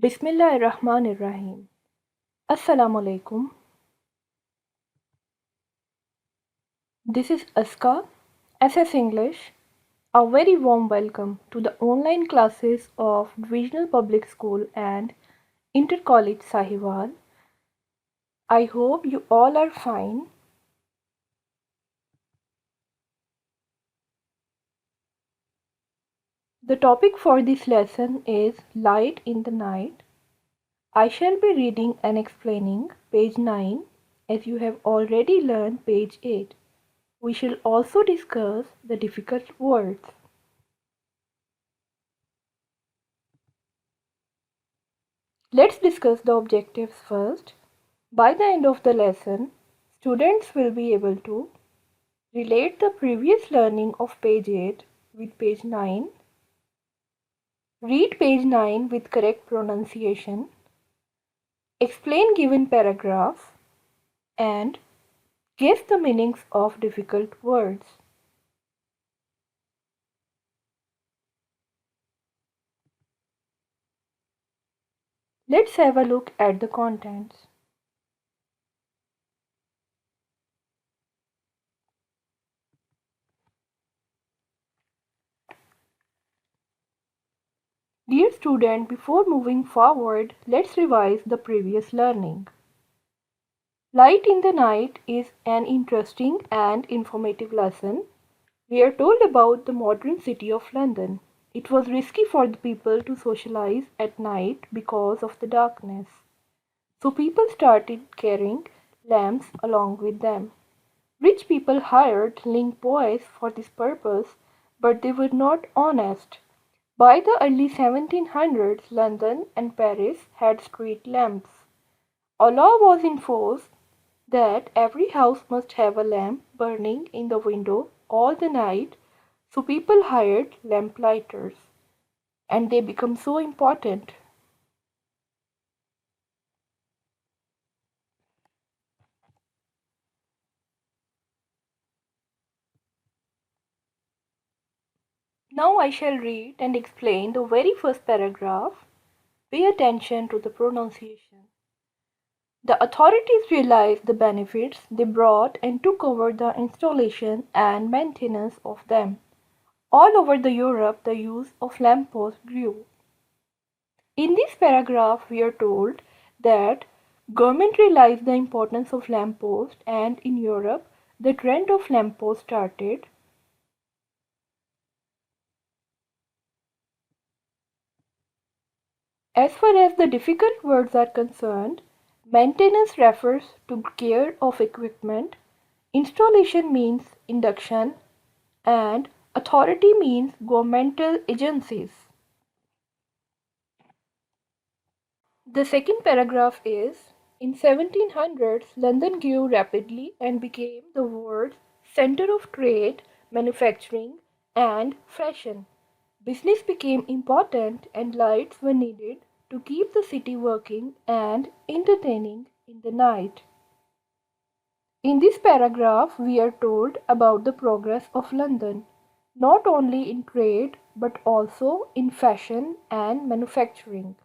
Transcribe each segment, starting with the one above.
Bismillahirrahmanirrahim. Assalamu alaikum. This is Azka, SS English. A very warm welcome to the online classes of Divisional Public School and Inter-College Sahiwal. I hope you all are fine. The topic for this lesson is Light in the Night. I shall be reading and explaining page 9 as you have already learned page 8. We shall also discuss the difficult words. Let's discuss the objectives first. By the end of the lesson, students will be able to relate the previous learning of page 8 with page 9, read page 9 with correct pronunciation, explain given paragraph, and guess the meanings of difficult words. Let's have a look at the contents. Dear student, before moving forward, let's revise the previous learning. Light in the Night is an interesting and informative lesson. We are told about the modern city of London. It was risky for the people to socialize at night because of the darkness. So people started carrying lamps along with them. Rich people hired link boys for this purpose, but they were not honest. By the early 1700s, London and Paris had street lamps. A law was enforced that every house must have a lamp burning in the window all the night, so people hired lamplighters, and they become so important. Now I shall read and explain the very first paragraph. Pay attention to the pronunciation. The authorities realized the benefits they brought and took over the installation and maintenance of them. All over the Europe, the use of lampposts grew. In this paragraph, we are told that government realized the importance of lampposts, and in Europe, the trend of lampposts started. As far as the difficult words are concerned, maintenance refers to care of equipment, installation means induction, and authority means governmental agencies. The second paragraph is, in 1700s, London grew rapidly and became the world's center of trade, manufacturing, and fashion. Business became important and lights were needed to keep the city working and entertaining in the night. In this paragraph, we are told about the progress of London, not only in trade but also in fashion and manufacturing.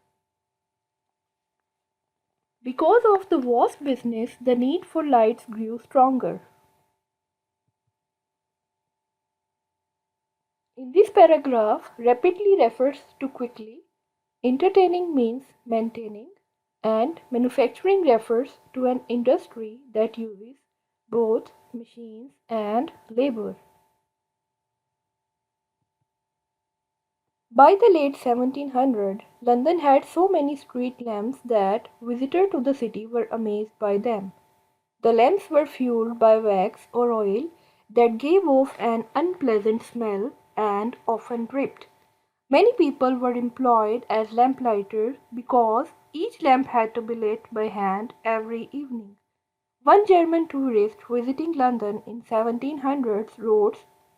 Because of the vast business, the need for lights grew stronger. In this paragraph, rapidly refers to quickly, entertaining means maintaining, and manufacturing refers to an industry that uses both machines and labor. By the late 1700s, London had so many street lamps that visitors to the city were amazed by them. The lamps were fueled by wax or oil that gave off an unpleasant smell and often dripped. Many people were employed as lamplighters because each lamp had to be lit by hand every evening. One German tourist visiting London in 1700s wrote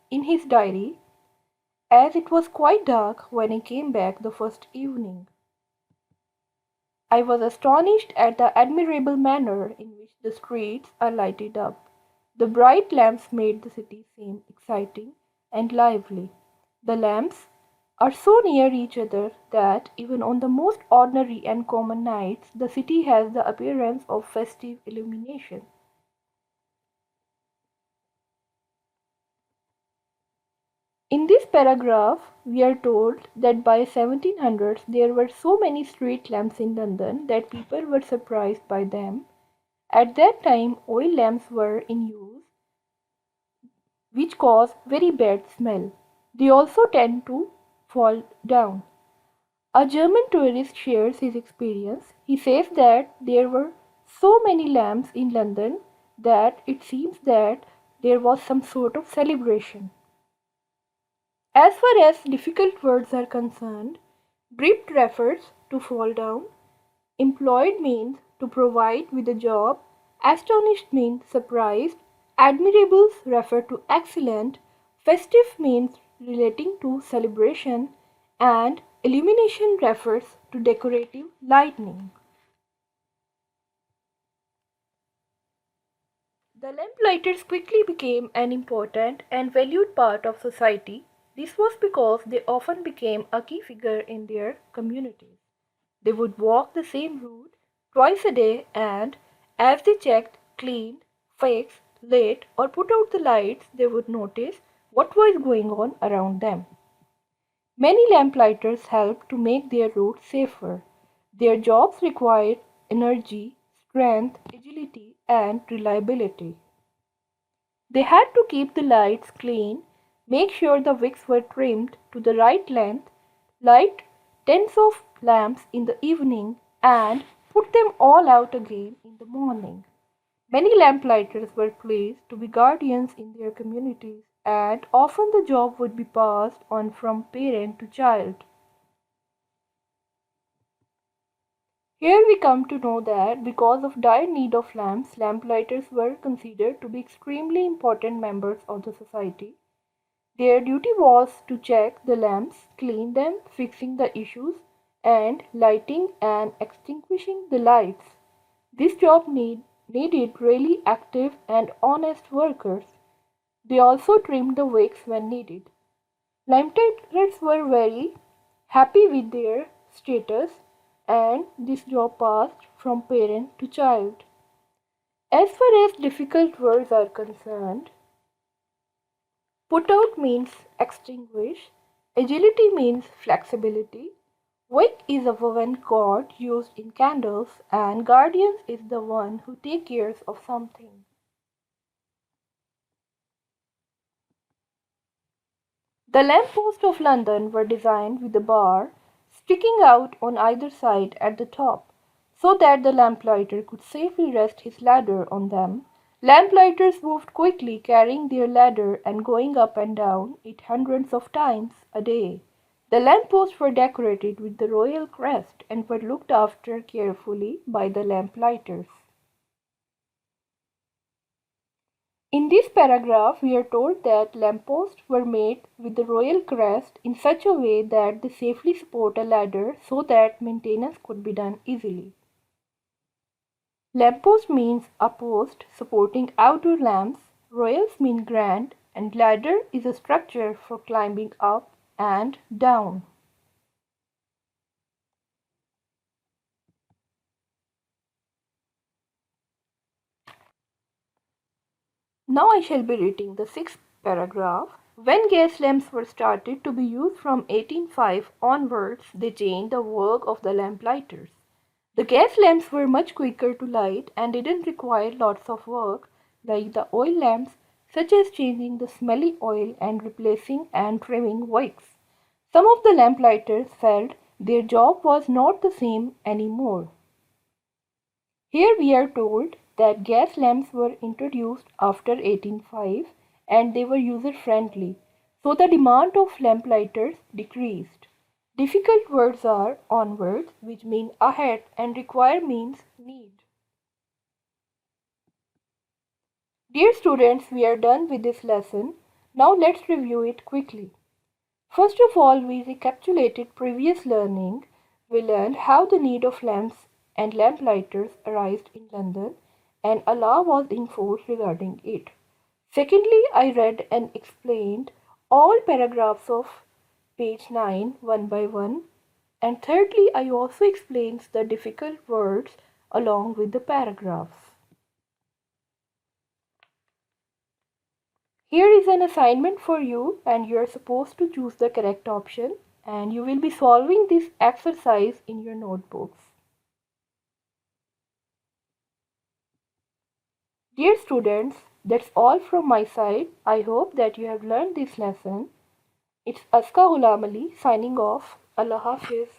in his diary, as it was quite dark when I came back the first evening. I was astonished at the admirable manner in which the streets are lighted up. The bright lamps made the city seem exciting and lively. The lamps are so near each other that even on the most ordinary and common nights, the city has the appearance of festive illumination. In this paragraph, we are told that by 1700s there were so many street lamps in London that people were surprised by them. At that time, oil lamps were in use, which cause very bad smell. They also tend to fall down. A German tourist shares his experience. He says that there were so many lamps in London that it seems that there was some sort of celebration. As far as difficult words are concerned, dripped refers to fall down, employed means to provide with a job, astonished means surprised, admirables refer to excellent, festive means relating to celebration, and illumination refers to decorative lighting. The lamplighters quickly became an important and valued part of society. This was because they often became a key figure in their communities. They would walk the same route twice a day and, as they checked, cleaned, fixed, lit, or put out the lights, they would notice what was going on around them. Many lamplighters helped to make their routes safer. Their jobs required energy, strength, agility, and reliability. They had to keep the lights clean, make sure the wicks were trimmed to the right length, light tens of lamps in the evening, and put them all out again in the morning. Many lamplighters were placed to be guardians in their communities, and often the job would be passed on from parent to child. Here we come to know that because of dire need of lamps, lamplighters were considered to be extremely important members of the society. Their duty was to check the lamps, clean them, fixing the issues, and lighting and extinguishing the lights. This job needed really active and honest workers. They also trimmed the wicks when needed. Lamplighters were very happy with their status, and this job passed from parent to child. As far as difficult words are concerned, put out means extinguish, agility means flexibility, wick is a woven cord used in candles, and guardians is the one who take care of something. The lampposts of London were designed with a bar sticking out on either side at the top, so that the lamplighter could safely rest his ladder on them. Lamplighters moved quickly, carrying their ladder and going up and down it hundreds of times a day. The lampposts were decorated with the royal crest and were looked after carefully by the lamplighters. In this paragraph, we are told that lampposts were made with the royal crest in such a way that they safely support a ladder so that maintenance could be done easily. Lamppost means a post supporting outdoor lamps, royals mean grand, and ladder is a structure for climbing up and down. Now I shall be reading the sixth paragraph. When gas lamps were started to be used from 1805 onwards, they changed the work of the lamplighters. The gas lamps were much quicker to light and didn't require lots of work like the oil lamps, such as changing the smelly oil and replacing and trimming wicks. Some of the lamplighters felt their job was not the same anymore. Here we are told that gas lamps were introduced after 1805 and they were user-friendly, so the demand of lamplighters decreased. Difficult words are onwards, which mean ahead, and require means need. Dear students, we are done with this lesson. Now let's review it quickly. First of all, we recapitulated previous learning. We learned how the need of lamps and lamplighters arose in London and a law was in force regarding it. Secondly, I read and explained all paragraphs of page 9 one by one. And thirdly, I also explains the difficult words along with the paragraphs. Here is an assignment for you and you are supposed to choose the correct option and you will be solving this exercise in your notebooks. Dear students, that's all from my side. I hope that you have learned this lesson. It's Azka Ghulam signing off. Allah Hafiz.